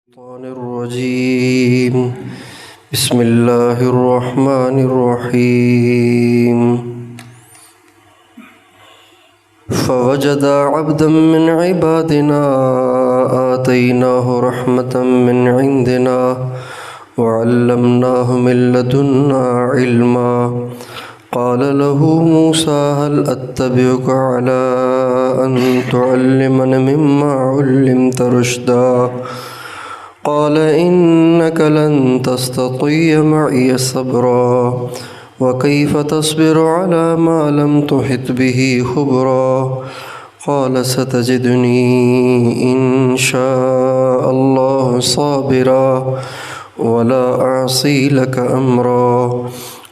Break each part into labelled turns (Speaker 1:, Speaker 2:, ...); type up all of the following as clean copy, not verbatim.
Speaker 1: الشيطان الرجيم. بسم الله الرحمن الرحيم. فوجد عبدا من عبادنا آتيناه رحمة من عندنا وعلمناه من لدنا علما. قال له موسى هل أتبعك على أن تعلمن مما علمت رشدا. قال إنك لن تستطيع معي صبرا وكيف تصبر على ما لم تحط به خبرا. قال ستجدني إن شاء الله صابرا ولا أعصي لك أمرا.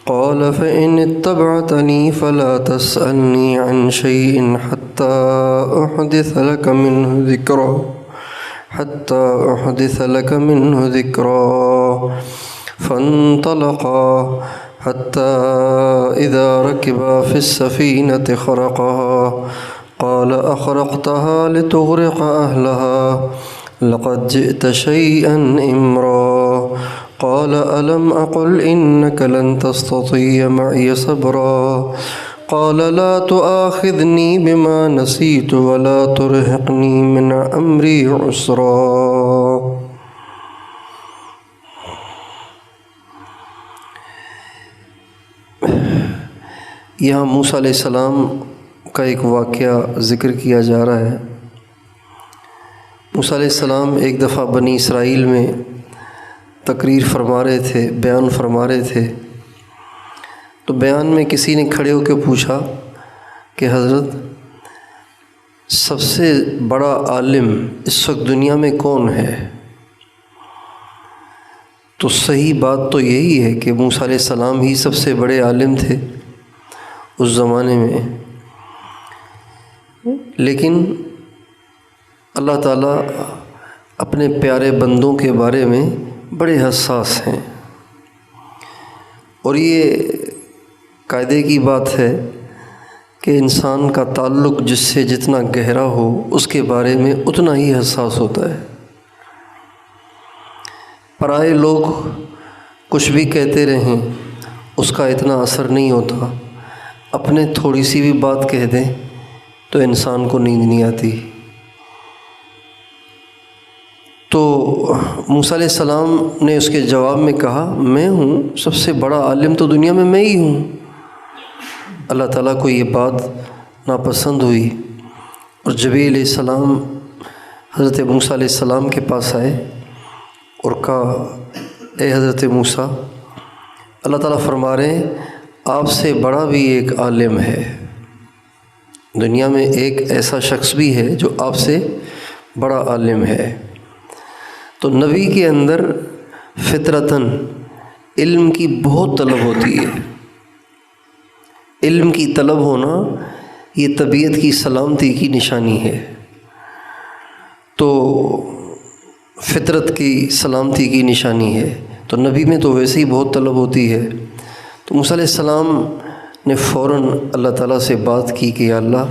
Speaker 1: قال فإن اتبعتني فلا تسألني عن شيء حتى أحدث لك منه ذكرا. فانطلقا حتى إذا ركبا في السفينة خرقها. قال أخرقتها لتغرق أهلها لقد جئت شيئا إمرا. قال ألم أقل إنك لن تستطيع معي صبرا. قال لا تؤاخذني بما نسيت ولا ترهقني من أمري عسرا. یہاں موسیٰ علیہ السلام کا ایک واقعہ ذکر کیا جا رہا ہے۔ موسیٰ علیہ السلام ایک دفعہ بنی اسرائیل میں تقریر فرما رہے تھے، بیان فرما رہے تھے، تو بیان میں کسی نے کھڑے ہو کے پوچھا کہ حضرت سب سے بڑا عالم اس وقت دنیا میں کون ہے؟ تو صحیح بات تو یہی ہے کہ موسیٰ علیہ السلام ہی سب سے بڑے عالم تھے اس زمانے میں، لیکن اللہ تعالیٰ اپنے پیارے بندوں کے بارے میں بڑے حساس ہیں، اور یہ قاعدے کی بات ہے کہ انسان کا تعلق جس سے جتنا گہرا ہو اس کے بارے میں اتنا ہی حساس ہوتا ہے۔ پرائے لوگ کچھ بھی کہتے رہیں اس کا اتنا اثر نہیں ہوتا، اپنے تھوڑی سی بھی بات کہہ دیں تو انسان کو نیند نہیں آتی۔ تو موسیٰ علیہ السلام نے اس کے جواب میں کہا میں ہوں سب سے بڑا عالم، تو دنیا میں ہی ہوں۔ اللہ تعالیٰ کو یہ بات ناپسند ہوئی، اور جبریل علیہ السلام حضرت موسیٰ علیہ السلام کے پاس آئے اور کہا اے حضرت موسیٰ، اللہ تعالیٰ فرما رہے ہیں آپ سے بڑا بھی ایک عالم ہے، دنیا میں ایک ایسا شخص بھی ہے جو آپ سے بڑا عالم ہے۔ تو نبی کے اندر فطرتاً علم کی بہت طلب ہوتی ہے۔ علم کی طلب ہونا یہ طبیعت کی سلامتی کی نشانی ہے، تو فطرت کی سلامتی کی نشانی ہے۔ تو نبی میں تو ویسے ہی بہت طلب ہوتی ہے۔ تو موسیٰ علیہ السلام نے فوراً اللہ تعالیٰ سے بات کی کہ یا اللہ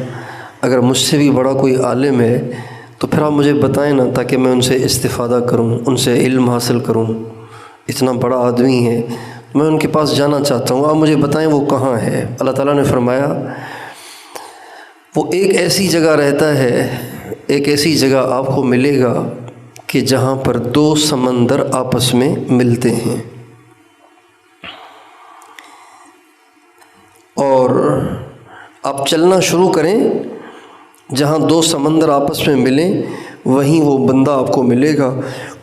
Speaker 1: اگر مجھ سے بھی بڑا کوئی عالم ہے تو پھر آپ مجھے بتائیں نا، تاکہ میں ان سے استفادہ کروں، ان سے علم حاصل کروں۔ اتنا بڑا آدمی ہے، میں ان کے پاس جانا چاہتا ہوں، آپ مجھے بتائیں وہ کہاں ہے۔ اللہ تعالیٰ نے فرمایا وہ ایک ایسی جگہ رہتا ہے، ایک ایسی جگہ آپ کو ملے گا کہ جہاں پر دو سمندر آپس میں ملتے ہیں، اور آپ چلنا شروع کریں، جہاں دو سمندر آپس میں ملیں وہیں وہ بندہ آپ کو ملے گا،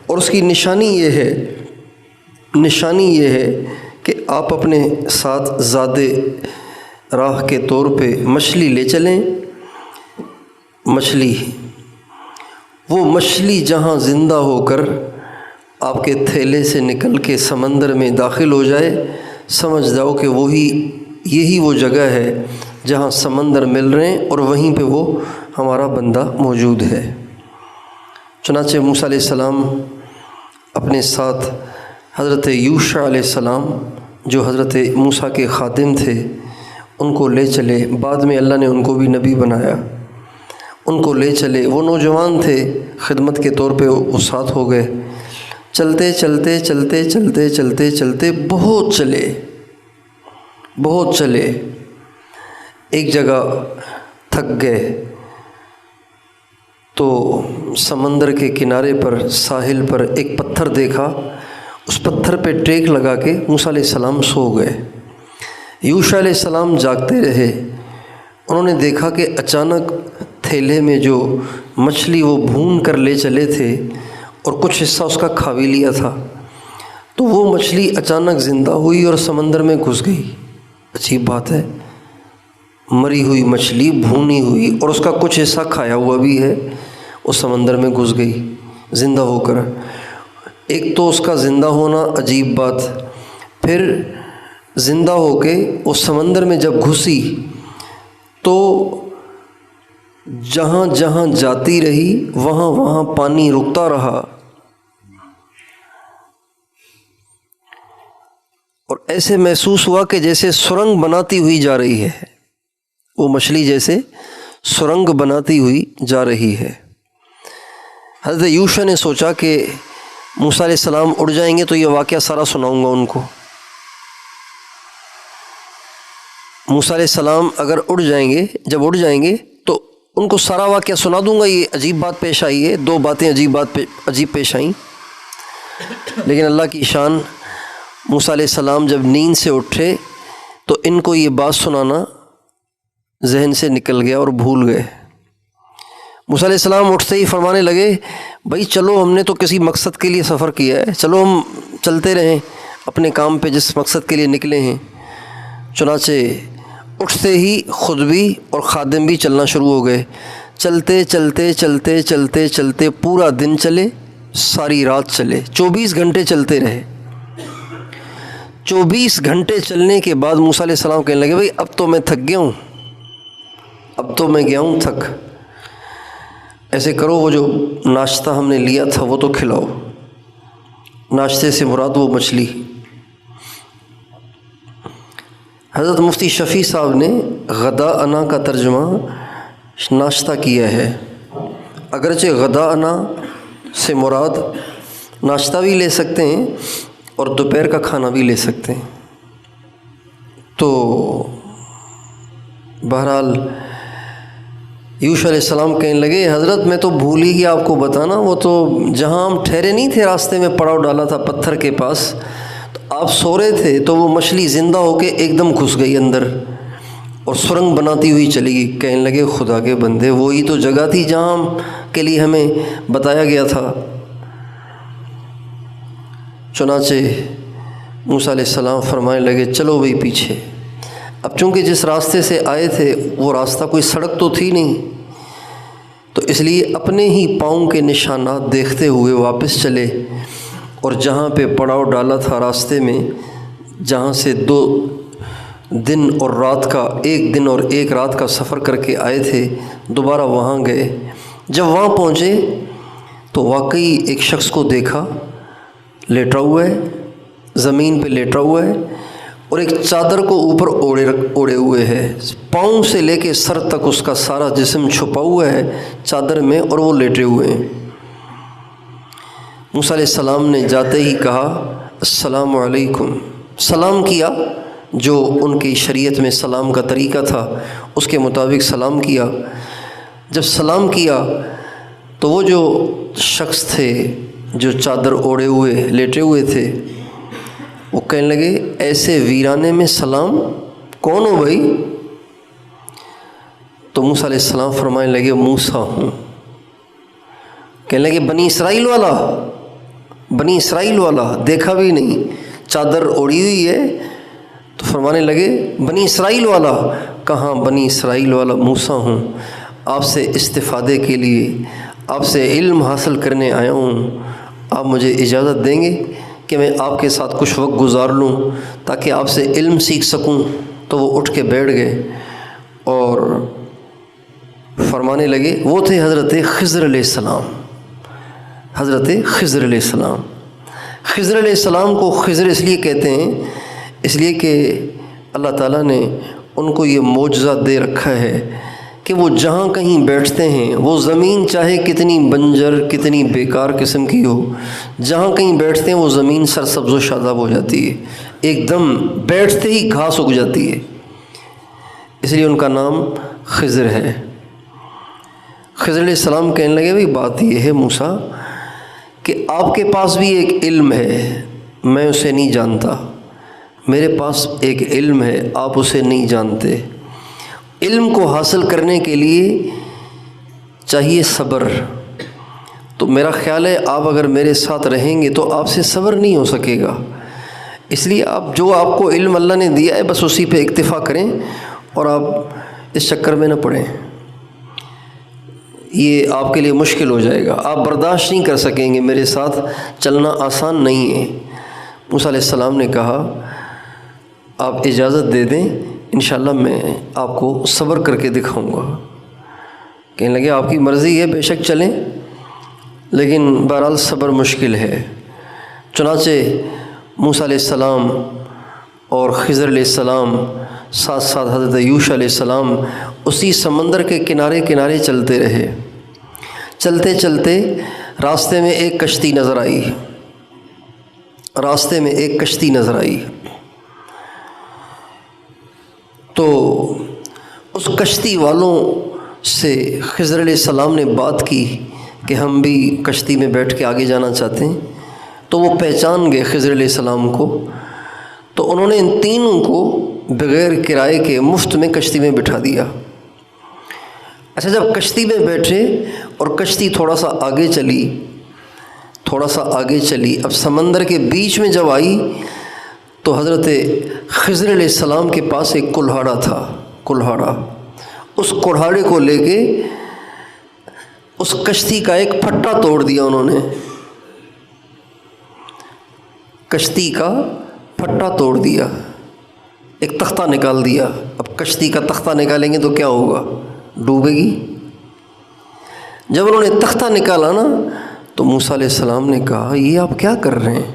Speaker 1: اور اس کی نشانی یہ ہے کہ آپ اپنے ساتھ زادِ راہ کے طور پہ مچھلی لے چلیں۔ وہ مچھلی جہاں زندہ ہو کر آپ کے تھیلے سے نکل کے سمندر میں داخل ہو جائے، سمجھ جاؤ کہ یہی وہ جگہ ہے جہاں سمندر مل رہے ہیں، اور وہیں پہ وہ ہمارا بندہ موجود ہے۔ چنانچہ موسیٰ علیہ السلام اپنے ساتھ حضرت یوشع علیہ السلام جو حضرت موسیٰ کے خادم تھے ان کو لے چلے، بعد میں اللہ نے ان کو بھی نبی بنایا، ان کو لے چلے۔ وہ نوجوان تھے، خدمت کے طور پہ وہ ساتھ ہو گئے، چلتے چلتے چلتے چلتے چلتے چلتے بہت چلے، ایک جگہ تھک گئے تو سمندر کے کنارے پر ساحل پر ایک پتھر دیکھا، اس پتھر پہ ٹیک لگا کے موسیٰ علیہ السلام سو گئے۔ یوشع علیہ السلام جاگتے رہے، انہوں نے دیکھا کہ اچانک تھیلے میں جو مچھلی وہ بھون کر لے چلے تھے اور کچھ حصہ اس کا کھا بھی لیا تھا، تو وہ مچھلی اچانک زندہ ہوئی اور سمندر میں گھس گئی۔ عجیب بات ہے، مری ہوئی مچھلی بھونی ہوئی اور اس کا کچھ حصہ کھایا ہوا بھی ہے، وہ سمندر میں گھس گئی زندہ ہو کر۔ ایک تو اس کا زندہ ہونا عجیب بات، پھر زندہ ہو کے وہ سمندر میں جب گھسی تو جہاں جہاں جاتی رہی وہاں وہاں پانی رکتا رہا، اور ایسے محسوس ہوا کہ جیسے سرنگ بناتی ہوئی جا رہی ہے، وہ مچھلی جیسے سرنگ بناتی ہوئی جا رہی ہے۔ حضرت یوشع نے سوچا کہ موسیٰ علیہ السلام اڑ جائیں گے تو یہ واقعہ سارا سناؤں گا ان کو۔ موسیٰ علیہ السلام اگر جب اڑ جائیں گے تو ان کو سارا واقعہ سنا دوں گا، یہ عجیب بات پیش آئی ہے، دو باتیں عجیب پیش آئیں۔ لیکن اللہ کی شان، موسیٰ علیہ السلام جب نیند سے اٹھے تو ان کو یہ بات سنانا ذہن سے نکل گیا اور بھول گئے۔ موسیٰ علیہ السلام اٹھتے ہی فرمانے لگے، بھائی چلو، ہم نے تو کسی مقصد کے لیے سفر کیا ہے، چلو ہم چلتے رہیں اپنے کام پہ جس مقصد کے لیے نکلے ہیں۔ چنانچہ اٹھتے ہی خود بھی اور خادم بھی چلنا شروع ہو گئے، چلتے چلتے چلتے چلتے چلتے پورا دن چلے، ساری رات چلے، 24 گھنٹے چلتے رہے۔ 24 گھنٹے چلنے کے بعد موسیٰ علیہ السلام کہنے لگے، بھائی اب تو میں تھک گیا ہوں، اب تو میں گیا ہوں تھک، ایسے کرو وہ جو ناشتہ ہم نے لیا تھا وہ تو کھلاؤ۔ ناشتے سے مراد وہ مچھلی۔ حضرت مفتی شفیع صاحب نے غداءنا کا ترجمہ ناشتہ کیا ہے، اگرچہ غداءنا سے مراد ناشتہ بھی لے سکتے ہیں اور دوپہر کا کھانا بھی لے سکتے ہیں۔ تو بہرحال یوشع علیہ السلام کہنے لگے، حضرت میں تو بھول ہی گیا آپ کو بتانا، وہ تو جہاں ہم ٹھہرے نہیں تھے راستے میں پڑاؤ ڈالا تھا پتھر کے پاس، تو آپ سو رہے تھے تو وہ مچھلی زندہ ہو کے ایک دم گھس گئی اندر اور سرنگ بناتی ہوئی چلی گئی۔ کہنے لگے، خدا کے بندے، وہی تو جگہ تھی جہاں کے لیے ہمیں بتایا گیا تھا۔ چنانچہ موسیٰ علیہ السلام فرمانے لگے، چلو بھائی پیچھے۔ اب چونکہ جس راستے سے آئے تھے وہ راستہ کوئی سڑک تو تھی نہیں، تو اس لیے اپنے ہی پاؤں کے نشانات دیکھتے ہوئے واپس چلے، اور جہاں پہ پڑاؤ ڈالا تھا راستے میں، جہاں سے 2 دن اور رات کا، 1 دن اور 1 رات کا سفر کر کے آئے تھے، دوبارہ وہاں گئے۔ جب وہاں پہنچے تو واقعی ایک شخص کو دیکھا، لیٹا ہوا ہے، زمین پہ لیٹا ہوا ہے، اور ایک چادر کو اوپر اوڑے ہوئے ہے، پاؤں سے لے کے سر تک اس کا سارا جسم چھپا ہوا ہے چادر میں، اور وہ لیٹے ہوئے ہیں۔ موسیٰ علیہ السلام نے جاتے ہی کہا، السلام علیکم، سلام کیا، جو ان کی شریعت میں سلام کا طریقہ تھا اس کے مطابق سلام کیا۔ جب سلام کیا تو وہ جو شخص تھے جو چادر اوڑے ہوئے لیٹے ہوئے تھے، وہ کہنے لگے، ایسے ویرانے میں سلام، کون ہو بھائی؟ تو موسیٰ علیہ السلام فرمانے لگے، موسیٰ ہوں۔ کہنے لگے، بنی اسرائیل والا دیکھا بھی نہیں، چادر اوڑی ہوئی ہے، تو فرمانے لگے، بنی اسرائیل والا؟ کہاں بنی اسرائیل والا، موسیٰ ہوں، آپ سے استفادے کے لیے، آپ سے علم حاصل کرنے آیا ہوں، آپ مجھے اجازت دیں گے کہ میں آپ کے ساتھ کچھ وقت گزار لوں تاکہ آپ سے علم سیکھ سکوں؟ تو وہ اٹھ کے بیٹھ گئے اور فرمانے لگے، وہ تھے حضرت خضر علیہ السلام۔ حضرت خضر علیہ السلام، خضر علیہ السلام کو خضر اس لیے کہتے ہیں، اس لیے کہ اللہ تعالیٰ نے ان کو یہ معجزہ دے رکھا ہے کہ وہ جہاں کہیں بیٹھتے ہیں وہ زمین چاہے کتنی بنجر کتنی بیکار قسم کی ہو، جہاں کہیں بیٹھتے ہیں وہ زمین سرسبز و شاداب ہو جاتی ہے، ایک دم بیٹھتے ہی گھاس اگ جاتی ہے۔ اس لیے ان کا نام خضر ہے۔ خضر علیہ السلام کہنے لگے بھئی بات یہ ہے موسیٰ کہ آپ کے پاس بھی ایک علم ہے، میں اسے نہیں جانتا، میرے پاس ایک علم ہے، آپ اسے نہیں جانتے۔ علم کو حاصل کرنے کے لیے چاہیے صبر، تو میرا خیال ہے آپ اگر میرے ساتھ رہیں گے تو آپ سے صبر نہیں ہو سکے گا، اس لیے آپ کو علم اللہ نے دیا ہے بس اسی پہ اکتفا کریں اور آپ اس چکر میں نہ پڑیں، یہ آپ کے لیے مشکل ہو جائے گا، آپ برداشت نہیں کر سکیں گے، میرے ساتھ چلنا آسان نہیں ہے۔ موسیٰ علیہ السلام نے کہا آپ اجازت دے دیں، انشاءاللہ میں آپ کو صبر کر کے دکھاؤں گا۔ کہنے لگے آپ کی مرضی ہے، بے شک چلیں، لیکن بہرحال صبر مشکل ہے۔ چنانچہ موسیٰ علیہ السلام اور خضر علیہ السلام ساتھ ساتھ حضرت یوشع علیہ السلام اسی سمندر کے کنارے کنارے چلتے رہے۔ چلتے چلتے راستے میں ایک کشتی نظر آئی، تو اس کشتی والوں سے خضر علیہ السلام نے بات کی کہ ہم بھی کشتی میں بیٹھ کے آگے جانا چاہتے ہیں، تو وہ پہچان گئے خضر علیہ السلام کو، تو انہوں نے ان تینوں کو بغیر کرائے کے مفت میں کشتی میں بٹھا دیا۔ اچھا، جب کشتی میں بیٹھے اور کشتی تھوڑا سا آگے چلی، اب سمندر کے بیچ میں جب آئی تو حضرت خضر علیہ السلام کے پاس ایک کلہاڑا تھا، اس کلہاڑے کو لے کے اس کشتی کا ایک پھٹا توڑ دیا انہوں نے، کشتی کا پھٹا توڑ دیا، ایک تختہ نکال دیا۔ اب کشتی کا تختہ نکالیں گے تو کیا ہوگا؟ ڈوبے گی۔ جب انہوں نے تختہ نکالا نا تو موسیٰ علیہ السلام نے کہا یہ آپ کیا کر رہے ہیں؟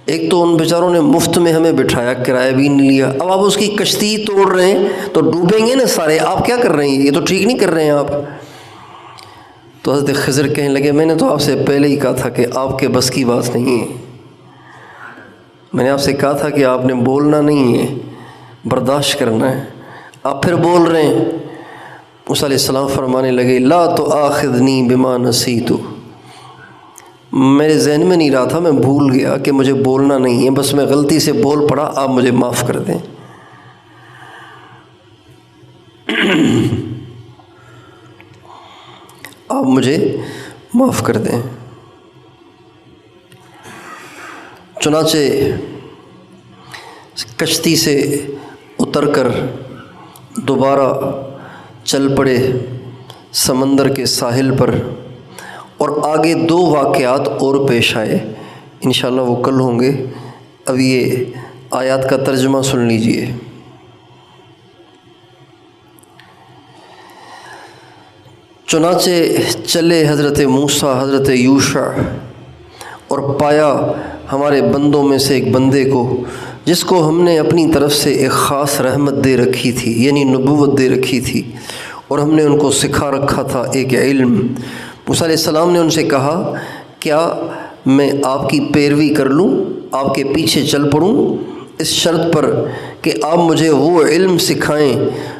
Speaker 1: ایک تو ان بیچاروں نے مفت میں ہمیں بٹھایا، کرایہ بھی نہیں لیا، اب آپ اس کی کشتی توڑ رہے ہیں تو ڈوبیں گے نا سارے، آپ کیا کر رہے ہیں؟ یہ تو ٹھیک نہیں کر رہے ہیں آپ۔ تو حضرت خضر کہنے لگے میں نے تو آپ سے پہلے ہی کہا تھا کہ آپ کے بس کی بات نہیں ہے، میں نے آپ سے کہا تھا کہ آپ نے بولنا نہیں ہے، برداشت کرنا ہے، آپ پھر بول رہے ہیں۔ موسیٰ علیہ السلام فرمانے لگے لا تؤاخذنی بما نسیت، میرے ذہن میں نہیں رہا تھا، میں بھول گیا کہ مجھے بولنا نہیں ہے، بس میں غلطی سے بول پڑا، آپ مجھے معاف کر دیں۔ آپ مجھے معاف کر دیں۔ چنانچہ کشتی سے اتر کر دوبارہ چل پڑے سمندر کے ساحل پر، اور آگے دو واقعات اور پیش آئے، انشاءاللہ وہ کل ہوں گے۔ اب یہ آیات کا ترجمہ سن لیجئے۔ چنانچہ چلے حضرت موسیٰ حضرت یوشع، اور پایا ہمارے بندوں میں سے ایک بندے کو جس کو ہم نے اپنی طرف سے ایک خاص رحمت دے رکھی تھی، یعنی نبوت دے رکھی تھی، اور ہم نے ان کو سکھا رکھا تھا ایک علم۔ موسیٰ علیہ السلام نے ان سے کہا کیا میں آپ کی پیروی کر لوں، آپ کے پیچھے چل پڑوں، اس شرط پر کہ آپ مجھے وہ علم سکھائیں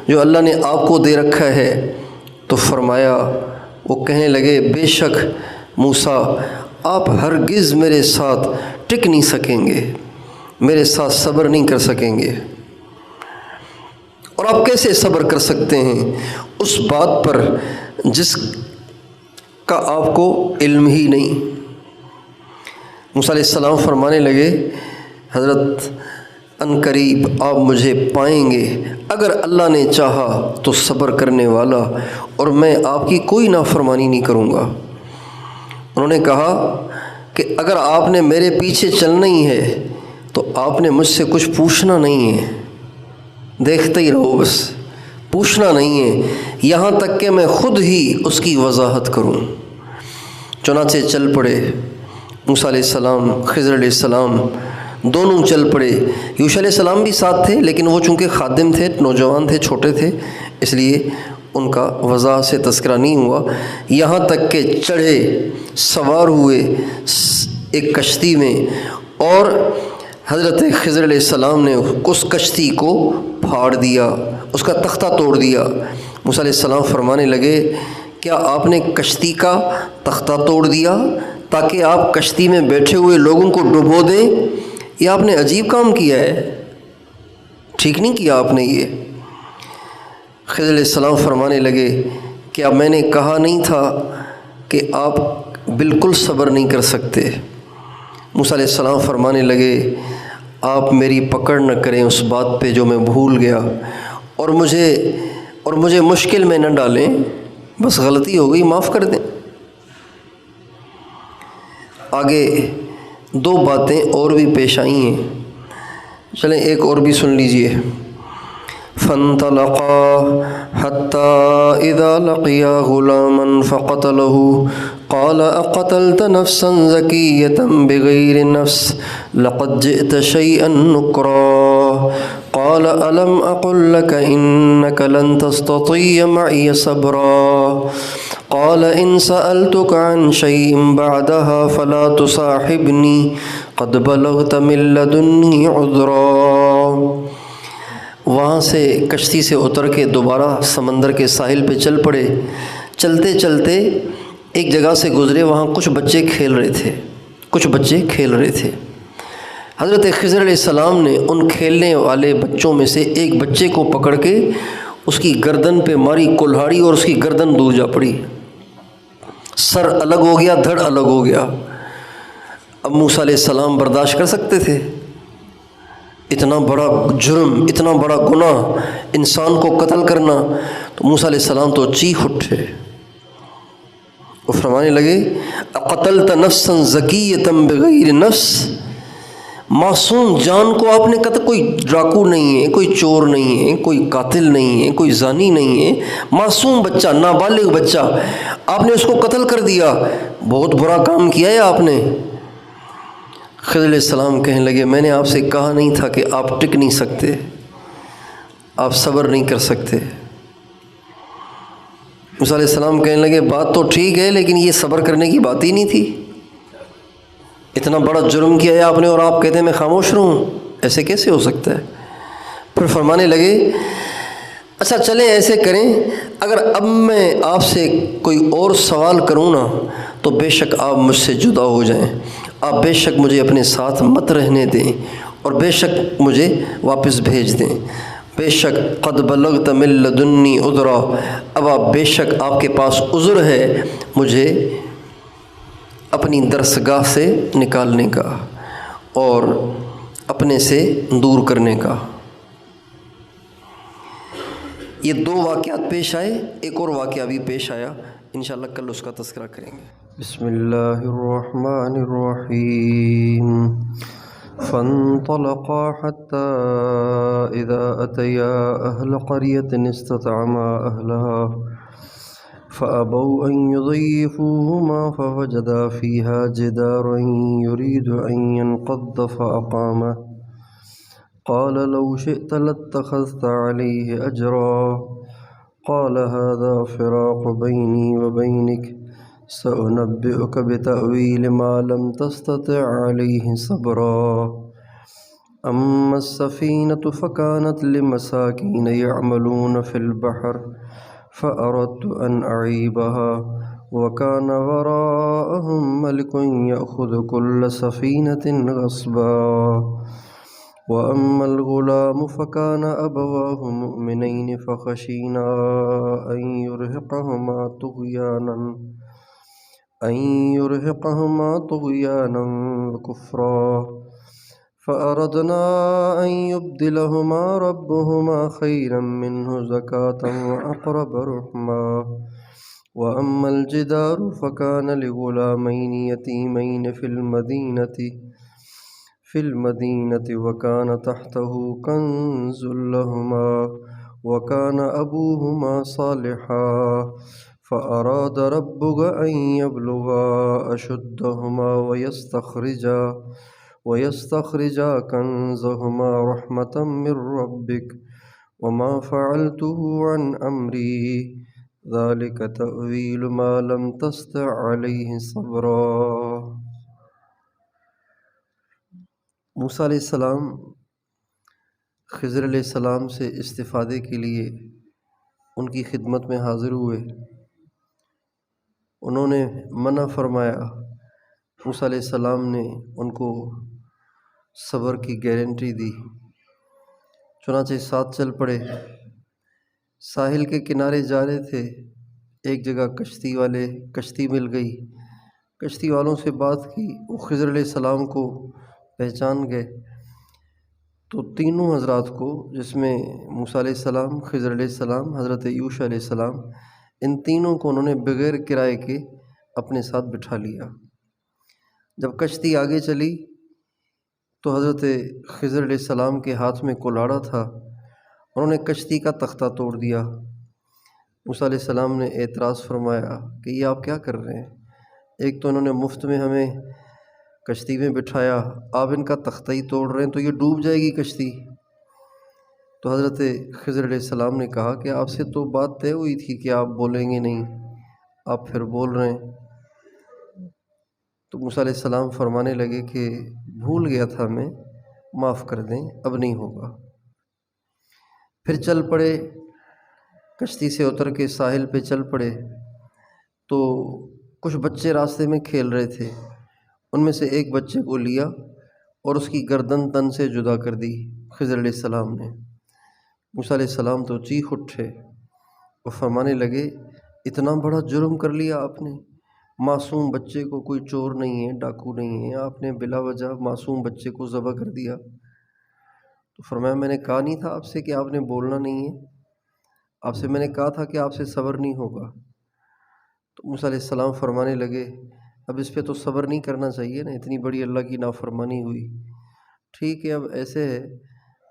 Speaker 1: جو اللہ نے آپ کو دے رکھا ہے؟ تو فرمایا، وہ کہنے لگے بے شک موسیٰ آپ ہرگز میرے ساتھ ٹک نہیں سکیں گے، میرے ساتھ صبر نہیں کر سکیں گے۔ اور آپ کیسے صبر کر سکتے ہیں اس بات پر جس کا آپ کو علم ہی نہیں؟ موسیٰ علیہ السلام فرمانے لگے حضرت ان قریب آپ مجھے پائیں گے، اگر اللہ نے چاہا تو صبر کرنے والا، اور میں آپ کی کوئی نافرمانی نہیں کروں گا۔ انہوں نے کہا کہ اگر آپ نے میرے پیچھے چلنا ہی ہے تو آپ نے مجھ سے کچھ پوچھنا نہیں ہے، دیکھتے ہی رہو، بس پوچھنا نہیں ہے، یہاں تک کہ میں خود ہی اس کی وضاحت کروں۔ چنانچہ چل پڑے موسیٰ علیہ السلام، خضر علیہ السلام دونوں چل پڑے۔ یوشع علیہ السلام بھی ساتھ تھے، لیکن وہ چونکہ خادم تھے، نوجوان تھے، چھوٹے تھے، اس لیے ان کا وضاح سے تذکرہ نہیں ہوا، یہاں تک کہ چڑھے، سوار ہوئے ایک کشتی میں، اور حضرت خضر علیہ السلام نے اس کشتی کو پھاڑ دیا، اس کا تختہ توڑ دیا۔ موسیٰ علیہ السلام فرمانے لگے کیا آپ نے کشتی کا تختہ توڑ دیا تاکہ آپ کشتی میں بیٹھے ہوئے لوگوں کو ڈبو دیں؟ یہ آپ نے عجیب کام کیا ہے، ٹھیک نہیں کیا آپ نے یہ۔ خضر علیہ السلام فرمانے لگے کیا میں نے کہا نہیں تھا کہ آپ بالکل صبر نہیں کر سکتے؟ موسیٰ علیہ السلام فرمانے لگے آپ میری پکڑ نہ کریں اس بات پہ جو میں بھول گیا، اور مجھے مشکل میں نہ ڈالیں، بس غلطی ہو گئی، معاف کر دیں۔ آگے دو باتیں اور بھی پیش آئی ہیں، چلیں ایک اور بھی سن لیجئے۔ فَانْطَلَقَا حَتَّى إِذَا لَقِيَا غُلَامًا فَقَتَلَهُ قَالَ أَقَتَلْتَ نَفْسًا زَكِيَّةً بِغَيْرِ نَفْسٍ لَقَدْ جِئْتَ شَيْئًا نُكْرًا قَالَ أَلَمْ أَقُلْ لَكَ إِنَّكَ لَن تَسْتَطِيعَ مَعِيَ صَبْرًا قَالَ إِن سَأَلْتُكَ عَن شَيْءٍ بَعْدَهَا فَلَا تُصَاحِبْنِي قَدْ بَلَغْتَ مِن لَّدُنِّي عُذْرًا۔ وہاں سے کشتی سے اتر کے دوبارہ سمندر کے ساحل پہ چل پڑے۔ چلتے چلتے ایک جگہ سے گزرے، وہاں کچھ بچے کھیل رہے تھے۔ حضرت خضر علیہ السلام نے ان کھیلنے والے بچوں میں سے ایک بچے کو پکڑ کے اس کی گردن پہ ماری کلہاڑی، اور اس کی گردن دور جا پڑی، سر الگ ہو گیا، دھڑ الگ ہو گیا۔ اب موسیٰ علیہ السلام برداشت کر سکتے تھے؟ اتنا بڑا جرم، اتنا بڑا گناہ، انسان کو قتل کرنا، تو موسیٰ علیہ السلام تو چیخ اٹھے۔ وہ فرمانے لگے اقتلت نفسا زکیۃ بغیر نفس، معصوم جان کو آپ نے قتل، کوئی ڈاکو نہیں ہے، کوئی چور نہیں ہے، کوئی قاتل نہیں ہے، کوئی زانی نہیں ہے، معصوم بچہ، نابالغ بچہ، آپ نے اس کو قتل کر دیا، بہت برا کام کیا ہے آپ نے۔ خضر علیہ السلام کہنے لگے میں نے آپ سے کہا نہیں تھا کہ آپ ٹک نہیں سکتے، آپ صبر نہیں کر سکتے؟ موسیٰ علیہ السلام کہنے لگے بات تو ٹھیک ہے، لیکن یہ صبر کرنے کی بات ہی نہیں تھی، اتنا بڑا جرم کیا ہے آپ نے اور آپ کہتے ہیں میں خاموش رہوں، ایسے کیسے ہو سکتا ہے؟ پھر فرمانے لگے اچھا چلیں ایسے کریں، اگر اب میں آپ سے کوئی اور سوال کروں نا تو بے شک آپ مجھ سے جدا ہو جائیں، آپ بے شک مجھے اپنے ساتھ مت رہنے دیں، اور بے شک مجھے واپس بھیج دیں۔ بے شک قد بلغت من لدنی عذرا، اب آپ بے شک آپ کے پاس عذر ہے مجھے اپنی درسگاہ سے نکالنے کا اور اپنے سے دور کرنے کا۔ یہ دو واقعات پیش آئے، ایک اور واقعہ بھی پیش آیا، انشاءاللہ کل اس کا تذکرہ کریں گے۔ بسم اللہ الرحمن الرحیم۔ فانطلقا حتى إذا أتيا أهل قرية استطعما أهلها فأبوا أن يضيفوهما فوجدا فيها جدارا يريد أن ينقض فأقامه قال لو شئت لاتخذت عليه أجرا قال هذا فراق بيني وبينك سأنبئك بتأويل ما لم تستطع عليه صبرا أما السفينة فكانت لمساكين يعملون في البحر فأردت أن أعيبها وكان وراءهم ملك يأخذ كل سفينة غصبا وأما الغلام فكان أبواه مؤمنين فخشينا أن يرهقهما طغيانا وكفرا فأردنا أن يبدلهما ربهما خيرا منه زكاة وأقرب رحما وأما الجدار فكان لغلامين يتيمين في المدينة وكان تحته كنز لهما وكان أبوهما صالحا فأراد ربك أن يبلغا أشدهما ويستخرجا كنزهما رحمة من ربك وما فعلته عن أمري ذلك تأويل ما لم تستطع عليه صبرا۔ موسیٰ علیہ السلام خضر علیہ السلام سے استفادے کے لیے ان کی خدمت میں حاضر ہوئے۔ انہوں نے منع فرمایا۔ موسیٰ علیہ السلام نے ان کو صبر کی گارنٹی دی، چنانچہ ساتھ چل پڑے۔ ساحل کے کنارے جا رہے تھے، ایک جگہ کشتی مل گئی۔ کشتی والوں سے بات کی، وہ خضر علیہ السلام کو پہچان گئے۔ تو تینوں حضرات کو، جس میں موسیٰ علیہ السلام، خضر علیہ السلام، حضرت یوشع علیہ السلام، ان تینوں کو انہوں نے بغیر کرائے کے اپنے ساتھ بٹھا لیا۔ جب کشتی آگے چلی تو حضرت خضر علیہ السلام کے ہاتھ میں کلاڑا تھا، انہوں نے کشتی کا تختہ توڑ دیا۔ موسیٰ علیہ السلام نے اعتراض فرمایا کہ یہ آپ کیا کر رہے ہیں؟ ایک تو انہوں نے مفت میں ہمیں کشتی میں بٹھایا، آپ ان کا تختہ ہی توڑ رہے ہیں، تو یہ ڈوب جائے گی کشتی۔ تو حضرت خضر علیہ السلام نے کہا کہ آپ سے تو بات طے ہوئی تھی کہ آپ بولیں گے نہیں، آپ پھر بول رہے ہیں۔ تو موسیٰ علیہ السلام فرمانے لگے کہ بھول گیا تھا میں، معاف کر دیں، اب نہیں ہوگا۔ پھر چل پڑے، کشتی سے اتر کے ساحل پہ چل پڑے۔ تو کچھ بچے راستے میں کھیل رہے تھے، ان میں سے ایک بچے کو لیا اور اس کی گردن تن سے جدا کر دی خضر علیہ السلام نے۔ موسیٰ علیہ السلام تو چیخ اٹھے، وہ فرمانے لگے اتنا بڑا جرم کر لیا آپ نے، معصوم بچے کو، کوئی چور نہیں ہے، ڈاکو نہیں ہے، آپ نے بلا وجہ معصوم بچے کو ذبح کر دیا۔ تو فرمایا میں نے کہا نہیں تھا آپ سے کہ آپ نے بولنا نہیں ہے؟ آپ سے میں نے کہا تھا کہ آپ سے صبر نہیں ہوگا۔ تو موسیٰ علیہ السلام فرمانے لگے اب اس پہ تو صبر نہیں کرنا چاہیے نا، اتنی بڑی اللہ کی نافرمانی ہوئی۔ ٹھیک ہے، اب ایسے ہے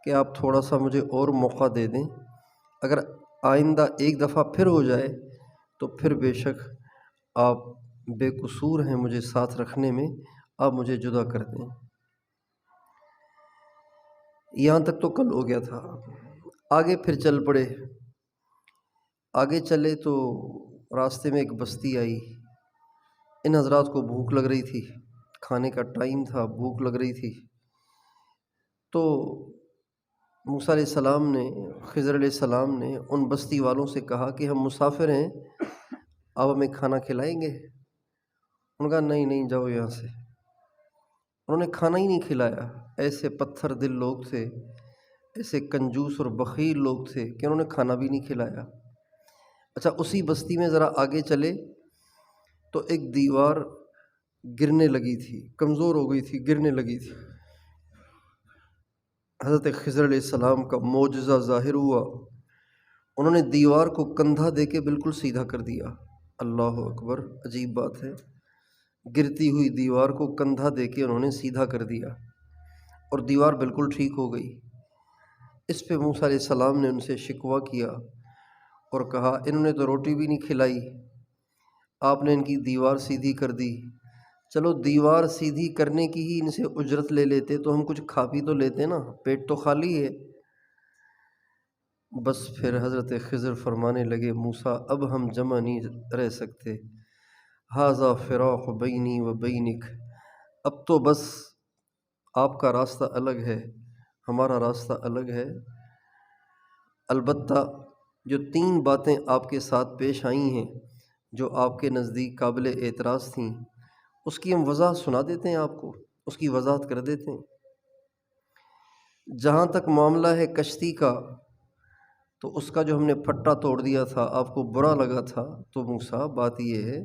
Speaker 1: کہ آپ تھوڑا سا مجھے اور موقع دے دیں، اگر آئندہ ایک دفعہ پھر ہو جائے تو پھر بے شک آپ بے قصور ہیں مجھے ساتھ رکھنے میں، آپ مجھے جدا کر دیں۔ یہاں تک تو کل ہو گیا تھا۔ آگے پھر چل پڑے۔ آگے چلے تو راستے میں ایک بستی آئی۔ ان حضرات کو بھوک لگ رہی تھی، کھانے کا ٹائم تھا، بھوک لگ رہی تھی۔ تو موسیٰ علیہ السلام نے، خضر علیہ السلام نے ان بستی والوں سے کہا کہ ہم مسافر ہیں، آپ ہمیں کھانا کھلائیں گے؟ انہوں نے کہا نہیں جاؤ یہاں سے۔ انہوں نے کھانا ہی نہیں کھلایا۔ ایسے پتھر دل لوگ تھے، ایسے کنجوس اور بخیل لوگ تھے کہ انہوں نے کھانا بھی نہیں کھلایا۔ اچھا، اسی بستی میں ذرا آگے چلے تو ایک دیوار گرنے لگی تھی، کمزور ہو گئی تھی، گرنے لگی تھی۔ حضرت خضر علیہ السلام کا معجزہ ظاہر ہوا، انہوں نے دیوار کو کندھا دے کے بالکل سیدھا کر دیا۔ اللہ اکبر، عجیب بات ہے، گرتی ہوئی دیوار کو کندھا دے کے انہوں نے سیدھا کر دیا اور دیوار بالکل ٹھیک ہو گئی۔ اس پہ موسیٰ علیہ السلام نے ان سے شکوہ کیا اور کہا انہوں نے تو روٹی بھی نہیں کھلائی، آپ نے ان کی دیوار سیدھی کر دی۔ چلو دیوار سیدھی کرنے کی ہی ان سے اجرت لے لیتے تو ہم کچھ کھا پی تو لیتے نا، پیٹ تو خالی ہے۔ بس پھر حضرت خضر فرمانے لگے موسیٰ اب ہم جمع نہیں رہ سکتے، ھذا فراق بینی و بینک، اب تو بس آپ کا راستہ الگ ہے، ہمارا راستہ الگ ہے۔ البتہ جو 3 باتیں آپ کے ساتھ پیش آئی ہیں جو آپ کے نزدیک قابل اعتراض تھیں، اس کی ہم وضاحت سنا دیتے ہیں، آپ کو اس کی وضاحت کر دیتے ہیں۔ جہاں تک معاملہ ہے کشتی کا، تو اس کا جو ہم نے پھٹا توڑ دیا تھا آپ کو برا لگا تھا، تو موسیٰ بات یہ ہے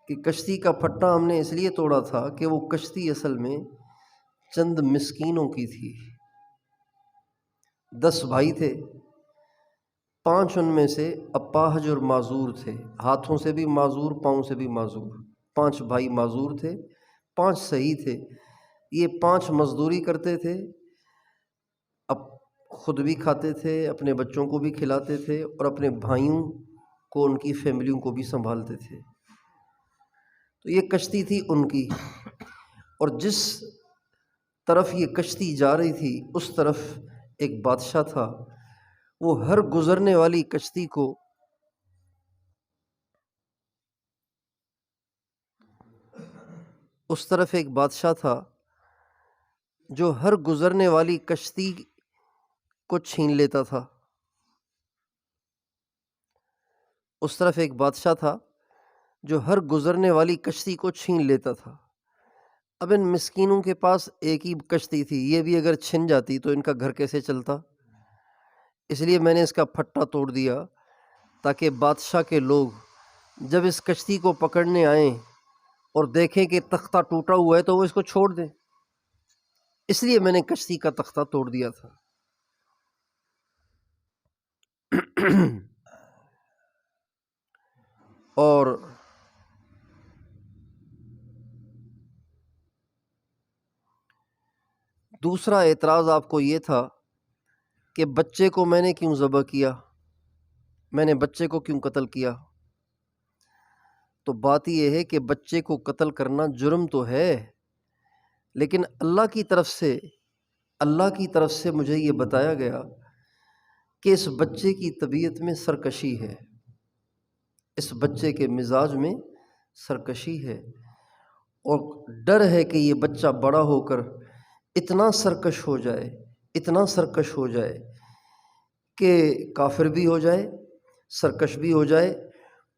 Speaker 1: کہ کشتی کا پھٹا ہم نے اس لیے توڑا تھا کہ وہ کشتی اصل میں چند مسکینوں کی تھی۔ 10 بھائی تھے، 5 ان میں سے اپاہج اور معذور تھے، ہاتھوں سے بھی معذور، پاؤں سے بھی معذور۔ 5 بھائی معذور تھے، 5 صحیح تھے۔ یہ 5 مزدوری کرتے تھے، اب خود بھی کھاتے تھے، اپنے بچوں کو بھی کھلاتے تھے اور اپنے بھائیوں کو، ان کی فیملیوں کو بھی سنبھالتے تھے۔ تو یہ کشتی تھی ان کی، اور جس طرف یہ کشتی جا رہی تھی اس طرف ایک بادشاہ تھا۔ وہ ہر گزرنے والی کشتی کو اس طرف ایک بادشاہ تھا جو ہر گزرنے والی کشتی کو چھین لیتا تھا، اس طرف ایک بادشاہ تھا جو ہر گزرنے والی کشتی کو چھین لیتا تھا۔ اب ان مسکینوں کے پاس ایک ہی کشتی تھی، یہ بھی اگر چھن جاتی تو ان کا گھر کیسے چلتا؟ اس لیے میں نے اس کا پھٹا توڑ دیا تاکہ بادشاہ کے لوگ جب اس کشتی کو پکڑنے آئیں اور دیکھیں کہ تختہ ٹوٹا ہوا ہے تو وہ اس کو چھوڑ دیں، اس لیے میں نے کشتی کا تختہ توڑ دیا تھا۔ اور دوسرا اعتراض آپ کو یہ تھا کہ بچے کو میں نے کیوں ذبح کیا، میں نے بچے کو کیوں قتل کیا؟ تو بات یہ ہے کہ بچے کو قتل کرنا جرم تو ہے، لیکن اللہ کی طرف سے مجھے یہ بتایا گیا کہ اس بچے کی طبیعت میں سرکشی ہے، اس بچے کے مزاج میں سرکشی ہے، اور ڈر ہے کہ یہ بچہ بڑا ہو کر اتنا سرکش ہو جائے کہ کافر بھی ہو جائے، سرکش بھی ہو جائے،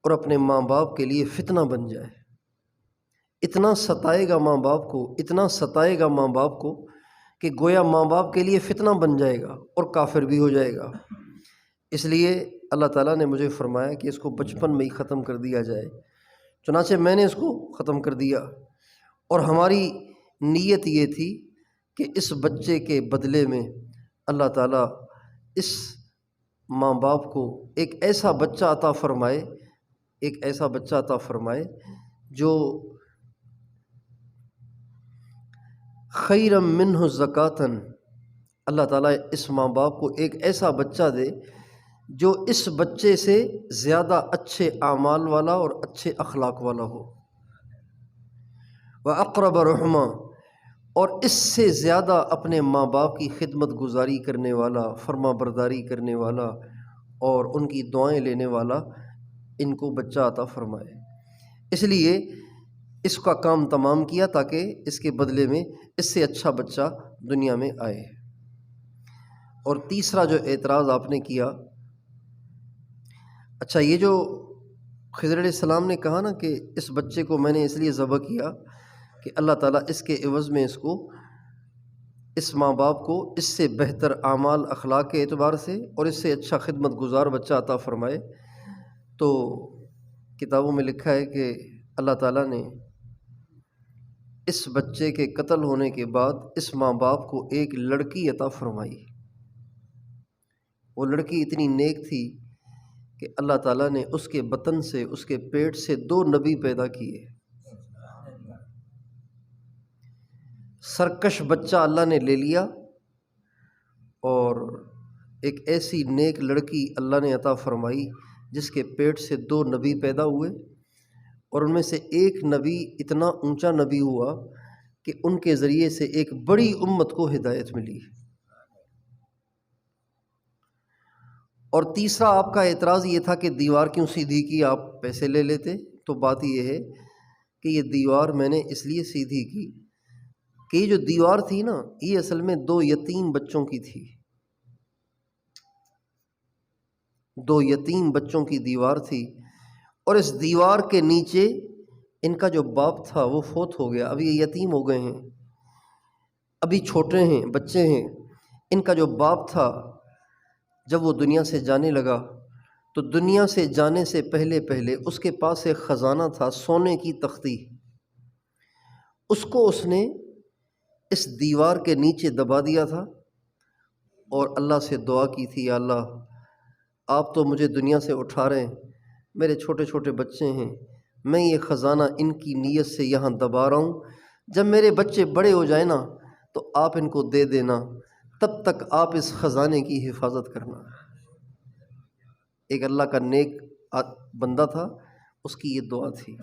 Speaker 1: اور اپنے ماں باپ کے لیے فتنہ بن جائے۔ اتنا ستائے گا ماں باپ کو کہ گویا ماں باپ کے لیے فتنہ بن جائے گا اور کافر بھی ہو جائے گا۔ اس لیے اللہ تعالیٰ نے مجھے فرمایا کہ اس کو بچپن میں ہی ختم کر دیا جائے، چنانچہ میں نے اس کو ختم کر دیا۔ اور ہماری نیت یہ تھی کہ اس بچے کے بدلے میں اللہ تعالیٰ اس ماں باپ کو ایک ایسا بچہ عطا فرمائے جو خیرم منہ زکاتن، اللہ تعالیٰ اس ماں باپ کو ایک ایسا بچہ دے جو اس بچے سے زیادہ اچھے اعمال والا اور اچھے اخلاق والا ہو، وَأَقْرَبَ رُحْمًا، اور اس سے زیادہ اپنے ماں باپ کی خدمت گزاری کرنے والا، فرما برداری کرنے والا اور ان کی دعائیں لینے والا ان کو بچہ عطا فرمائے۔ اس لیے اس کا کام تمام کیا تاکہ اس کے بدلے میں اس سے اچھا بچہ دنیا میں آئے۔ اور تیسرا جو اعتراض آپ نے کیا، اچھا یہ جو خضر علیہ السلام نے کہا نا کہ اس بچے کو میں نے اس لیے ذبح کیا کہ اللہ تعالیٰ اس کے عوض میں اس ماں باپ کو اس سے بہتر اعمال اخلاق کے اعتبار سے اور اس سے اچھا خدمت گزار بچہ عطا فرمائے، تو کتابوں میں لکھا ہے کہ اللہ تعالیٰ نے اس بچے کے قتل ہونے کے بعد اس ماں باپ کو ایک لڑکی عطا فرمائی۔ وہ لڑکی اتنی نیک تھی کہ اللہ تعالیٰ نے اس کے بطن سے، اس کے پیٹ سے 2 نبی پیدا کیے۔ سرکش بچہ اللہ نے لے لیا اور ایک ایسی نیک لڑکی اللہ نے عطا فرمائی جس کے پیٹ سے 2 نبی پیدا ہوئے، اور ان میں سے ایک نبی اتنا اونچا نبی ہوا کہ ان کے ذریعے سے ایک بڑی امت کو ہدایت ملی۔ اور تیسرا آپ کا اعتراض یہ تھا کہ دیوار کیوں سیدھی کی، آپ پیسے لے لیتے۔ تو بات یہ ہے کہ یہ دیوار میں نے اس لیے سیدھی کی کہ یہ جو دیوار تھی نا، یہ اصل میں 2 یتیم بچوں کی تھی، 2 یتیم بچوں کی دیوار تھی، اور اس دیوار کے نیچے ان کا جو باپ تھا وہ فوت ہو گیا، اب یہ یتیم ہو گئے ہیں، ابھی چھوٹے ہیں، بچے ہیں۔ ان کا جو باپ تھا جب وہ دنیا سے جانے لگا تو دنیا سے جانے سے پہلے اس کے پاس ایک خزانہ تھا، سونے کی تختی، اس کو اس نے اس دیوار کے نیچے دبا دیا تھا، اور اللہ سے دعا کی تھی، یا اللہ آپ تو مجھے دنیا سے اٹھا رہے ہیں، میرے چھوٹے چھوٹے بچے ہیں، میں یہ خزانہ ان کی نیت سے یہاں دبا رہا ہوں، جب میرے بچے بڑے ہو جائیں نا تو آپ ان کو دے دینا، تب تک آپ اس خزانے کی حفاظت کرنا۔ ایک اللہ کا نیک بندہ تھا، اس کی یہ دعا تھی،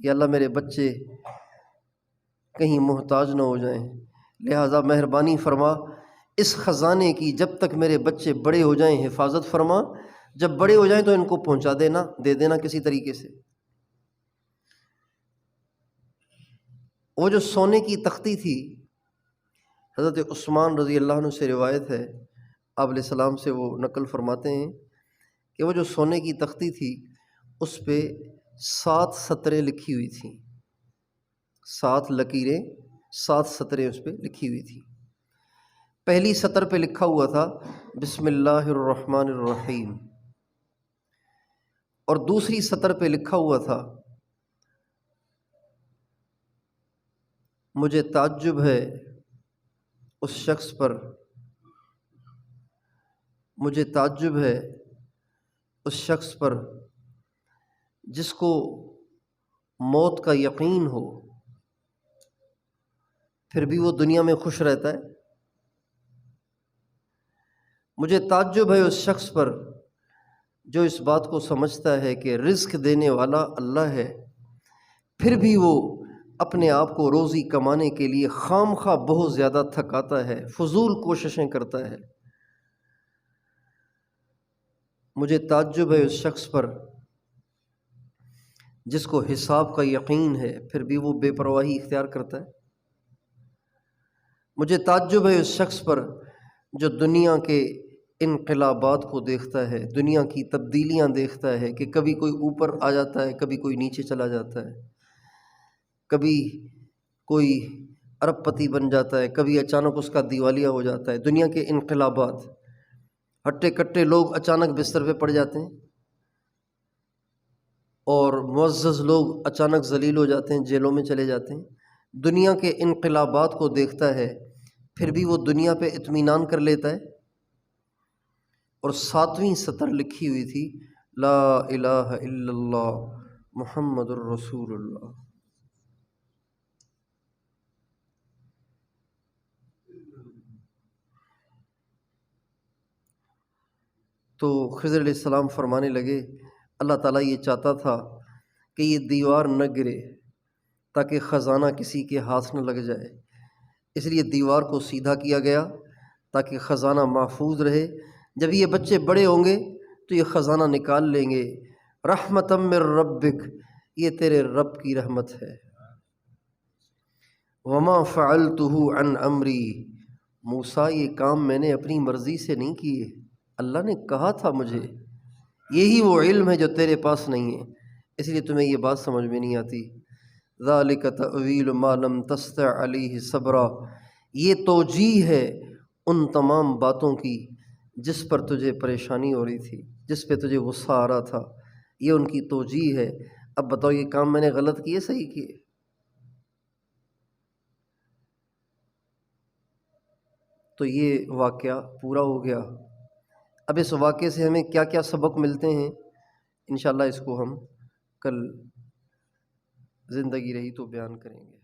Speaker 1: یا اللہ میرے بچے کہیں محتاج نہ ہو جائیں، لہٰذا مہربانی فرما اس خزانے کی جب تک میرے بچے بڑے ہو جائیں حفاظت فرما، جب بڑے ہو جائیں تو ان کو پہنچا دینا، دے دینا کسی طریقے سے۔ وہ جو سونے کی تختی تھی، حضرت عثمان رضی اللہ عنہ سے روایت ہے، آپ علیہ السلام سے وہ نقل فرماتے ہیں کہ وہ جو سونے کی تختی تھی اس پہ 7 سطریں لکھی ہوئی تھیں، 7 لکیریں، 7 سطریں اس پہ لکھی ہوئی تھیں۔ پہلی سطر پہ لکھا ہوا تھا بسم اللہ الرحمن الرحیم، اور دوسری سطر پہ لکھا ہوا تھا مجھے تعجب ہے اس شخص پر، مجھے تعجب ہے اس شخص پر جس کو موت کا یقین ہو پھر بھی وہ دنیا میں خوش رہتا ہے۔ مجھے تعجب ہے اس شخص پر جو اس بات کو سمجھتا ہے کہ رزق دینے والا اللہ ہے، پھر بھی وہ اپنے آپ کو روزی کمانے کے لیے خام خواہ بہت زیادہ تھکاتا ہے، فضول کوششیں کرتا ہے۔ مجھے تعجب ہے اس شخص پر جس کو حساب کا یقین ہے پھر بھی وہ بے پرواہی اختیار کرتا ہے۔ مجھے تعجب ہے اس شخص پر جو دنیا کے انقلابات کو دیکھتا ہے، دنیا کی تبدیلیاں دیکھتا ہے کہ کبھی کوئی اوپر آ جاتا ہے، کبھی کوئی نیچے چلا جاتا ہے، کبھی کوئی ارب پتی بن جاتا ہے، کبھی اچانک اس کا دیوالیہ ہو جاتا ہے۔ دنیا کے انقلابات، ہٹے کٹے لوگ اچانک بستر پہ پڑ جاتے ہیں، اور معزز لوگ اچانک ذلیل ہو جاتے ہیں، جیلوں میں چلے جاتے ہیں۔ دنیا کے انقلابات کو دیکھتا ہے پھر بھی وہ دنیا پہ اطمینان کر لیتا ہے۔ اور 7ویں سطر لکھی ہوئی تھی لا الہ الا اللہ محمد الرسول اللہ۔ تو خضر علیہ السلام فرمانے لگے اللہ تعالیٰ یہ چاہتا تھا کہ یہ دیوار نہ گرے تاکہ خزانہ کسی کے ہاتھ نہ لگ جائے، اس لیے دیوار کو سیدھا کیا گیا تاکہ خزانہ محفوظ رہے۔ جب یہ بچے بڑے ہوں گے تو یہ خزانہ نکال لیں گے۔ رحمتم من ربک، یہ تیرے رب کی رحمت ہے۔ وما فعلتہ عن امری، موسیٰ یہ کام میں نے اپنی مرضی سے نہیں کیے، اللہ نے کہا تھا مجھے، یہی وہ علم ہے جو تیرے پاس نہیں ہے، اس لیے تمہیں یہ بات سمجھ میں نہیں آتی۔ ذالک تأویل ما لم تستطع علیہ صبرا، یہ توجیہ ہے ان تمام باتوں کی جس پر تجھے پریشانی ہو رہی تھی، جس پہ تجھے غصہ آ رہا تھا، یہ ان کی توجیہ ہے۔ اب بتاؤ یہ کام میں نے غلط کیے صحیح کیے؟ تو یہ واقعہ پورا ہو گیا۔ اب اس واقعے سے ہمیں کیا کیا سبق ملتے ہیں، انشاءاللہ اس کو ہم کل زندگی رہی تو بیان کریں گے۔